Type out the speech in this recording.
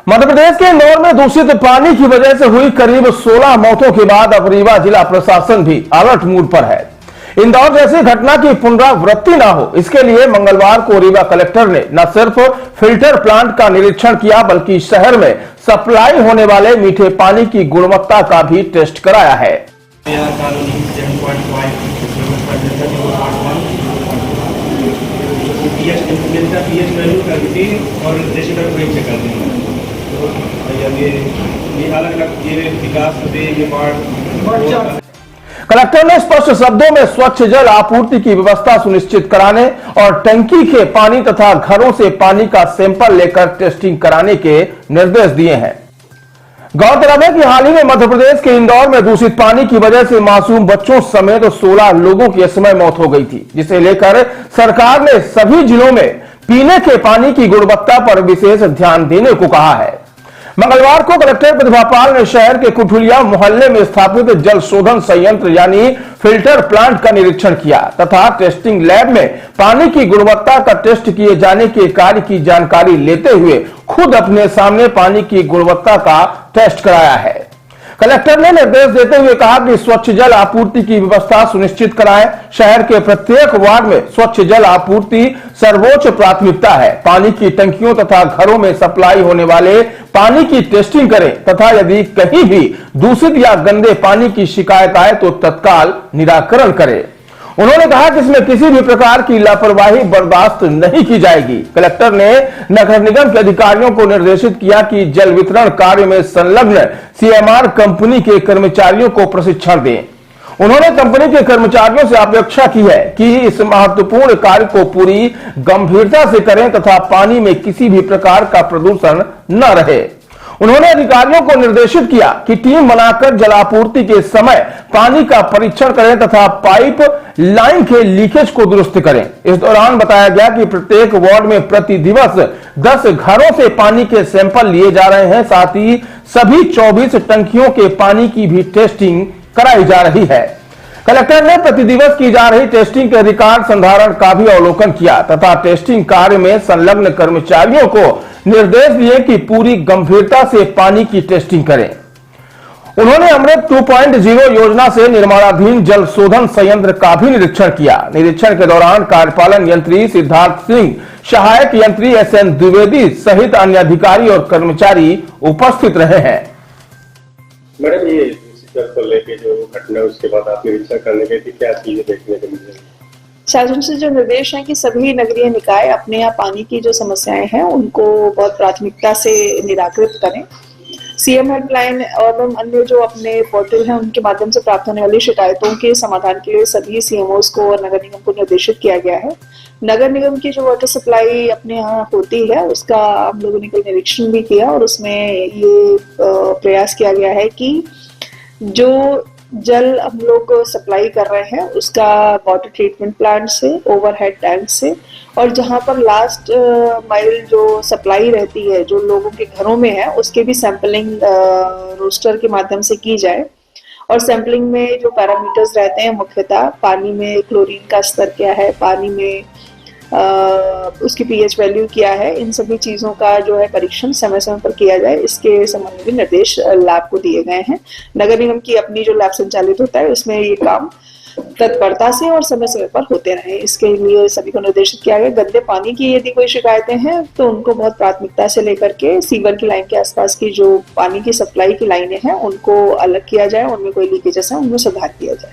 मध्य प्रदेश के इंदौर में दूषित पानी की वजह से हुई करीब 16 मौतों के बाद अब रीवा जिला प्रशासन भी अलर्ट मूड पर है। इंदौर जैसी घटना की पुनरावृत्ति न हो, इसके लिए मंगलवार को रीवा कलेक्टर ने न सिर्फ फिल्टर प्लांट का निरीक्षण किया, बल्कि शहर में सप्लाई होने वाले मीठे पानी की गुणवत्ता का भी टेस्ट कराया है। कलेक्टर ने स्पष्ट शब्दों में स्वच्छ जल आपूर्ति की व्यवस्था सुनिश्चित कराने और टंकी के पानी तथा घरों से पानी का सैंपल लेकर टेस्टिंग कराने के निर्देश दिए हैं। गौरतलब है कि हाल ही में मध्य प्रदेश के इंदौर में दूषित पानी की वजह से मासूम बच्चों समेत 16 लोगों की इस समय मौत हो गई थी, जिसे लेकर सरकार ने सभी जिलों में पीने के पानी की गुणवत्ता पर विशेष ध्यान देने को कहा है। मंगलवार को कलेक्टर प्रतिभा पाल ने शहर के कुठुलिया मोहल्ले में स्थापित जल शोधन संयंत्र यानी फिल्टर प्लांट का निरीक्षण किया तथा टेस्टिंग लैब में पानी की गुणवत्ता का टेस्ट किए जाने के कार्य की जानकारी लेते हुए खुद अपने सामने पानी की गुणवत्ता का टेस्ट कराया है। कलेक्टर ने निर्देश देते हुए कहा कि स्वच्छ जल आपूर्ति की व्यवस्था सुनिश्चित कराएं। शहर के प्रत्येक वार्ड में स्वच्छ जल आपूर्ति सर्वोच्च प्राथमिकता है। पानी की टंकियों तथा घरों में सप्लाई होने वाले पानी की टेस्टिंग करें तथा यदि कहीं भी दूषित या गंदे पानी की शिकायत आए तो तत्काल निराकरण करें। उन्होंने कहा कि इसमें किसी भी प्रकार की लापरवाही बर्दाश्त नहीं की जाएगी। कलेक्टर ने नगर निगम के अधिकारियों को निर्देशित किया कि जल वितरण कार्य में संलग्न सीएमआर कंपनी के कर्मचारियों को प्रशिक्षण दें। उन्होंने कंपनी के कर्मचारियों से अपेक्षा की है कि इस महत्वपूर्ण कार्य को पूरी गंभीरता से करें तथा पानी में किसी भी प्रकार का प्रदूषण न रहे। उन्होंने अधिकारियों को निर्देशित किया कि टीम बनाकर जलापूर्ति के समय पानी का परीक्षण करें तथा पाइप लाइन के लीकेज को दुरुस्त करें। इस दौरान बताया गया कि प्रत्येक वार्ड में प्रति दिवस 10 घरों से पानी के सैंपल लिए जा रहे हैं। साथ ही सभी 24 टंकियों के पानी की भी टेस्टिंग कराई जा रही है। कलेक्टर ने प्रतिदिवस की जा रही टेस्टिंग के रिकॉर्ड संधारण का भी अवलोकन किया तथा टेस्टिंग कार्य में संलग्न कर्मचारियों को निर्देश दिए कि पूरी गंभीरता से पानी की टेस्टिंग करें। उन्होंने अमृत 2.0 योजना से निर्माणाधीन जल शोधन संयंत्र का भी निरीक्षण किया। निरीक्षण के दौरान कार्यपालन यंत्री सिद्धार्थ सिंह, सहायक यंत्री SN द्विवेदी सहित अन्य अधिकारी और कर्मचारी उपस्थित रहे हैं। मैडम, ये जल को लेके जो घटना उसके बाद आप निरीक्षण करने गए थे, क्या चीजें देखने को मिली? शासन से जो निर्देश है कि सभी नगरीय निकाय अपने यहाँ पानी की जो समस्याएं हैं उनको बहुत प्राथमिकता से निराकृत करें। सीएम हेल्पलाइन और अन्य जो अपने पोर्टल हैं उनके माध्यम से प्राप्त होने वाली शिकायतों के समाधान के लिए सभी सीएमओस को और नगर निगम को निर्देशित किया गया है। नगर निगम की जो वाटर सप्लाई अपने यहाँ होती है उसका हम लोगों ने कल निरीक्षण भी किया और उसमें ये प्रयास किया गया है कि जो जल हम लोग सप्लाई कर रहे हैं उसका वाटर ट्रीटमेंट प्लांट से, ओवरहेड टैंक से, और जहां पर लास्ट माइल जो सप्लाई रहती है जो लोगों के घरों में है उसके भी सैंपलिंग रोस्टर के माध्यम से की जाए। और सैंपलिंग में जो पैरामीटर्स रहते हैं मुख्यतः पानी में क्लोरीन का स्तर क्या है, पानी में उसकी पीएच वैल्यू क्या है, इन सभी चीजों का जो है परीक्षण समय समय पर किया जाए। इसके संबंध में भी निर्देश लैब को दिए गए हैं। नगर निगम की अपनी जो लैब संचालित होता है उसमें ये काम तत्परता से और समय समय पर होते रहे, इसके लिए सभी को निर्देशित किया गया। गंदे पानी की यदि कोई शिकायतें हैं तो उनको बहुत प्राथमिकता से लेकर के सीवर की लाइन के आसपास की जो पानी की सप्लाई की लाइनें हैं उनको अलग किया जाए, उनमें कोई लीकेजेस है उनमें सुधार किया जाए।